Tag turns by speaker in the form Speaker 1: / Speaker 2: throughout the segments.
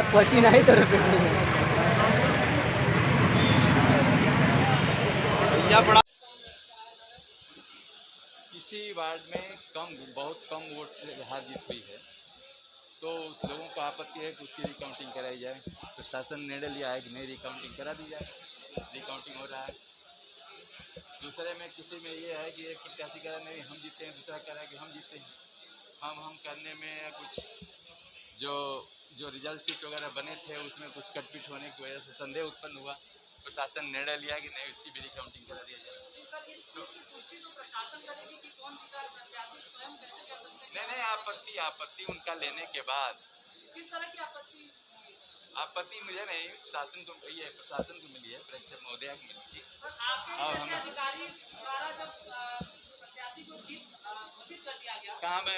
Speaker 1: पची नहीं तो रिपीट
Speaker 2: क्या बड़ा किसी वार्ड में बहुत कम वोट से हार जीत हुई है, तो उस लोगों को आपत्ति है कि उसकी रिकाउंटिंग कराई जाए। प्रशासन ने निर्णय लिया है कि नहीं, रिकाउंटिंग करा दी जाए। रिकाउंटिंग हो रहा है। दूसरे में किसी में ये है कि एक प्रत्याशी कह रहा नहीं हम जीते हैं, दूसरा कह रहा है कि हम जीते हैं। हम करने में कुछ जो जो रिजल्ट शीट वगैरह बने थे उसमें कुछ कटपिट होने की वजह से संदेह उत्पन्न हुआ। प्रशासन ने निर्णय लिया कि नहीं, उसकी भी रिकाउंटिंग करा दिया जाए।
Speaker 3: सर, इस चीज की पुष्टि तो प्रशासन करेगी कि कौन जीता है, प्रत्याशी स्वयं कैसे कर सकते हैं?
Speaker 2: नहीं, आपत्ति उनका लेने के बाद।
Speaker 3: किस तरह की आपत्ति?
Speaker 2: आपत्ति मुझे नहीं, प्रशासन को मिली है, प्रेक्षक महोदया को मिली थी।
Speaker 3: सर, आपके जैसे अधिकारी द्वारा जब प्रत्याशी को जीत घोषित कर दिया गया,
Speaker 2: कहाँ मैं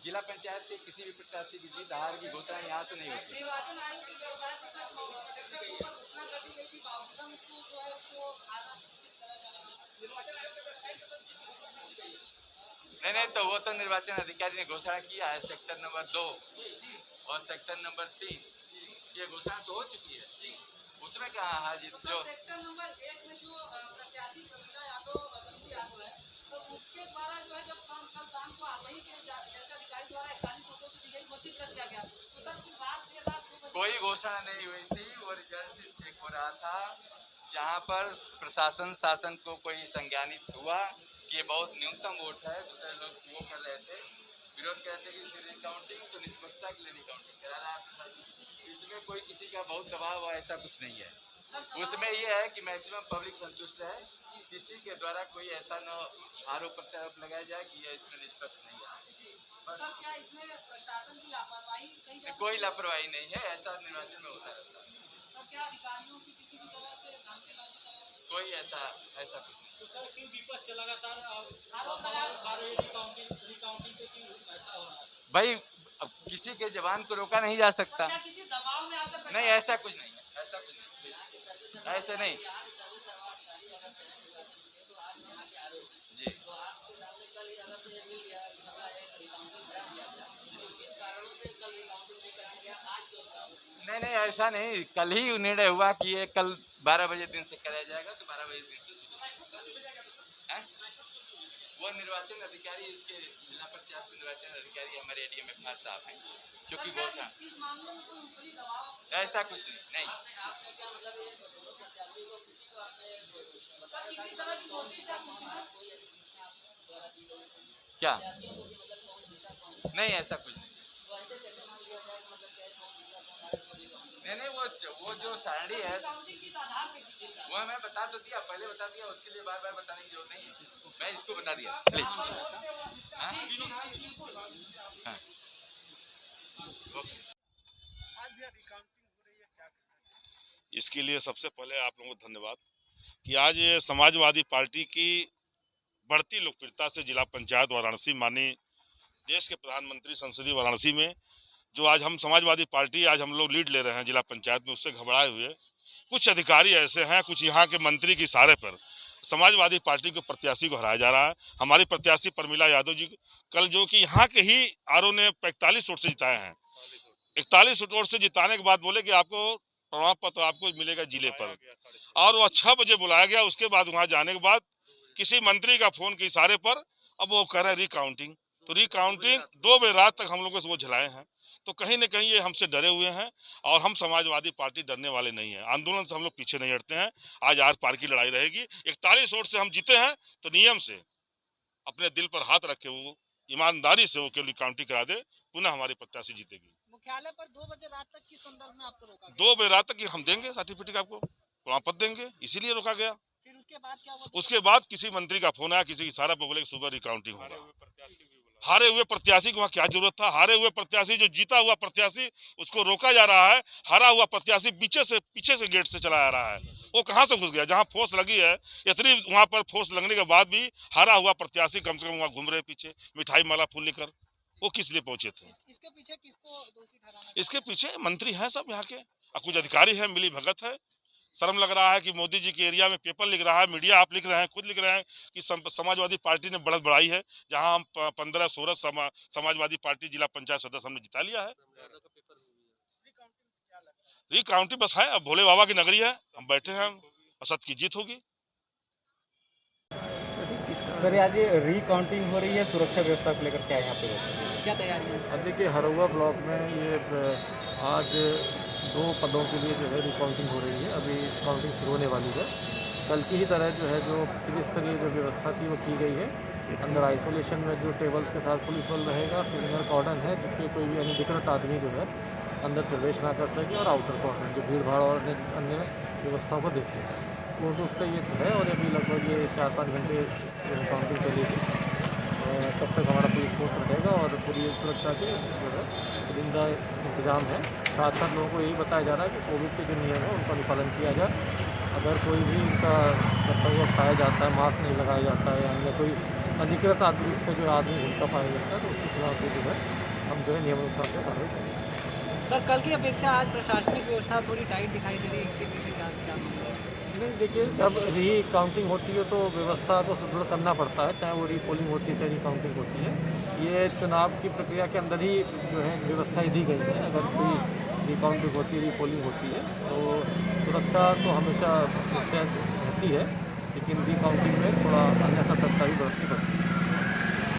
Speaker 2: जिला पंचायत के किसी भी प्रत्याशी की जीत हार की घोषणा यहाँ से नहीं होती।
Speaker 3: निर्वाचन आयोग के व्यवसाय प्रसाद सेक्टर के ऊपर घोषणा कर दी गई थी, बावजूद हम उसको जो है उसको हारा घोषित करा जा रहा है।
Speaker 2: नहीं, तो वो तो निर्वाचन अधिकारी ने घोषणा किया है। सेक्टर नंबर 2 और सेक्टर नंबर 3 ये घोषणा तो हो चुकी है, उसमें क्या हार जीत।
Speaker 3: जो सेक्टर नंबर 1 में जो प्रत्याशी प्रमिला यादव संजू यादव है, तो उसके द्वारा जो है जब कल शाम को आप ही के जैसे अधिकारी द्वारा 41 वोटों से विजयी घोषित कर दिया गया, तो सर फिर रात 2 बजे
Speaker 2: कोई घोषणा नहीं हुई थी। वो रिजल्ट चेक हो रहा था, जहाँ पर प्रशासन शासन को कोई संज्ञानित हुआ कि ये बहुत न्यूनतम वोट है। दूसरे लोग वो कर रहे थे, विरोध करते कि रिकाउंटिंग तो निष्पक्षता के लिए रिकाउंटिंग करा रहा है। इसमें कोई किसी का बहुत दबाव हुआ ऐसा कुछ नहीं है। उसमें ये है कि मैक्सिमम पब्लिक संतुष्ट है, किसी के द्वारा कोई ऐसा न आरोप प्रत्यारोप लगाया जाए कि यह इसमें निष्पक्ष नहीं है।
Speaker 3: बस सर, क्या इसमें प्रशासन की लापरवाही कही जा सकती है?
Speaker 2: कोई लापरवाही नहीं है, ऐसा निर्वाचन में होता रहता है।
Speaker 3: सर, क्या अधिकारियों की किसी भी तरह से धांधलीबाजी का
Speaker 2: कोई ऐसा कुछ नहीं।
Speaker 3: तो सर क्यों विपक्ष लगातार आरोप लगा रहे हैं रिकाउंटिंग पे, क्यों ऐसा हो रहा है?
Speaker 2: भाई, अब किसी के जवान को रोका नहीं जा सकता।
Speaker 3: क्या किसी दबाव में आकर
Speaker 2: नहीं, ऐसा कुछ नहीं है, ऐसे नहीं जी। नहीं, ऐसा नहीं। कल ही निर्णय हुआ कि ये कल 12 बजे दिन से कराया जाएगा, तो 12 बजे दिन से वो निर्वाचन अधिकारी, इसके जिला पंचायत निर्वाचन अधिकारी हमारे एडीएम एफआर साहब हैं, क्योंकि घोषणा
Speaker 3: इस मामले में कोई ऊपरी दबाव
Speaker 2: ऐसा कुछ नहीं।
Speaker 3: किसी तरह की नोटिस या सूचना
Speaker 2: क्या? नहीं, ऐसा कुछ नहीं। नहीं, वो जो सारणी है वो मैं बता तो दिया, पहले बता दिया, उसके लिए बार बताने की जरूरत नहीं है। मैं इसको बता दिया।
Speaker 4: इसके लिए सबसे पहले आप लोगों को धन्यवाद कि आज ये समाजवादी पार्टी की बढ़ती लोकप्रियता से जिला पंचायत वाराणसी, माननीय देश के प्रधानमंत्री संसदीय वाराणसी में जो आज हम समाजवादी पार्टी आज हम लोग लीड ले रहे हैं जिला पंचायत में, उससे घबराए हुए कुछ अधिकारी ऐसे हैं, कुछ यहाँ के मंत्री के इशारे पर समाजवादी पार्टी के प्रत्याशी को हराया जा रहा है। हमारी प्रत्याशी प्रमिला यादव जी कल जो कि यहाँ के ही आरओ ने 45 वोट से जिताए हैं, 41 वोट से जिताने के बाद बोले कि आपको प्रमाण पत्र आपको मिलेगा जिले पर, और वो 6 बजे बुलाया गया। उसके बाद वहाँ जाने के बाद किसी मंत्री का फोन के इशारे पर अब वो कह रहे हैं रिकाउंटिंग, तो रिकाउंटिंग 2 बजे रात तक हम लोगों से वो झलाए हैं। तो कहीं न कहीं ये हमसे डरे हुए हैं, और हम समाजवादी पार्टी डरने वाले नहीं हैं। आंदोलन से हम लोग पीछे नहीं हटते हैं। आज आर पार की लड़ाई रहेगी। 41 वोट से हम जीते हैं, तो नियम से अपने दिल पर हाथ रखे वो ईमानदारी से वो केवल रिकाउंटिंग करा दे, पुनः हमारी प्रत्याशी जीतेगी।
Speaker 3: मुख्यालय पर 2 बजे रात तक किस संदर्भ में आपको रोका गया?
Speaker 4: 2 बजे रात तक हम देंगे सर्टिफिकेट, आपको प्रमाण पत्र देंगे, इसीलिए रोका गया।
Speaker 3: फिर उसके बाद क्या हुआ?
Speaker 4: उसके बाद किसी मंत्री का फोन आया, किसी इशारा पर बोले सुबह रिकाउंटिंग होगा। हारे हुए प्रत्याशी को वहाँ क्या जरूरत था? हारे हुए प्रत्याशी, जो जीता हुआ प्रत्याशी, उसको रोका जा रहा है। हारा हुआ प्रत्याशी पीछे से गेट से चला आ रहा है। वो कहाँ से घुस गया? जहाँ फोर्स लगी है, इतनी वहाँ पर फोर्स लगने के बाद भी हारा हुआ प्रत्याशी कम से कम वहाँ घूम रहे पीछे, मिठाई माला फूल लेकर। वो किस लिए पहुंचे थे?
Speaker 3: इसके पीछे किसको दोषी ठहराना?
Speaker 4: इसके पीछे मंत्री हैं सब यहाँ के, और कुछ अधिकारी हैं, मिली भगत है। शर्म लग रहा है कि मोदी जी के एरिया में पेपर लिख रहा है, मीडिया आप लिख रहे हैं, खुद लिख रहे हैं कि समाजवादी पार्टी ने बढ़त बढ़ाई है, जहां हम 15-16 समाजवादी पार्टी जिला पंचायत सदस्य हमने जिता लिया है। रिकाउंटिंग बस है, अब भोले बाबा की नगरी है, हम बैठे हैं, असत की जीत होगी।
Speaker 1: सर आज ये रिकाउंटिंग हो रही है, सुरक्षा व्यवस्था को लेकर क्या यहाँ पे
Speaker 3: क्या तैयारी है?
Speaker 5: अब देखिए हरौआ ब्लॉक में ये आज 2 पदों के लिए जो है रिकाउंटिंग हो रही है। अभी काउंटिंग शुरू होने वाली है। कल की ही तरह जो है जो त्रिस्तरीय जो व्यवस्था थी वो की गई है। अंदर आइसोलेशन में जो टेबल्स के साथ पुलिस बल रहेगा, फिर इनर कॉर्डन है जिससे कोई भी अनधिकृत आदमी जो है अंदर प्रवेश ना कर सके, और आउटर कॉर्डन जो भीड़ भाड़ और अन्य व्यवस्थाओं को देखेगा। पूर्ण रूप से ये है, और अभी लगभग ये 4-5 घंटे काउंटिंग चलेगी। तब तक हमारा पुलिस फोर्स रहेगा और पूरी सुरक्षा के जो है चुनिंदा इंतजाम है। साथ साथ लोगों को यही बताया जा रहा है कि कोविड के जो नियम है उनका अनुपालन किया जाए। अगर कोई भी इनका करता हुआ पाया जाता है, मास्क नहीं लगाया जाता है, या अन्य कोई अधिकृत आदमी से जो आदमी घूमता पाया जाता है, तो उसके खिलाफ भी जो है हम जो है नियमानुसार से कार्रवाई करेंगे।
Speaker 3: सर कल की अपेक्षा आज प्रशासनिक व्यवस्था थोड़ी टाइट दिखाई दे रही है, इसके पीछे क्या
Speaker 5: नहीं, देखिए जब री काउंटिंग होती है तो व्यवस्था तो सुदृढ़ करना पड़ता है, चाहे वो री पोलिंग होती है चाहे री काउंटिंग होती है। ये चुनाव की प्रक्रिया के अंदर ही जो है व्यवस्थाएं दी गई है। अगर कोई री काउंटिंग होती है, री पोलिंग होती है, तो सुरक्षा तो हमेशा रहती है, लेकिन री काउंटिंग में थोड़ा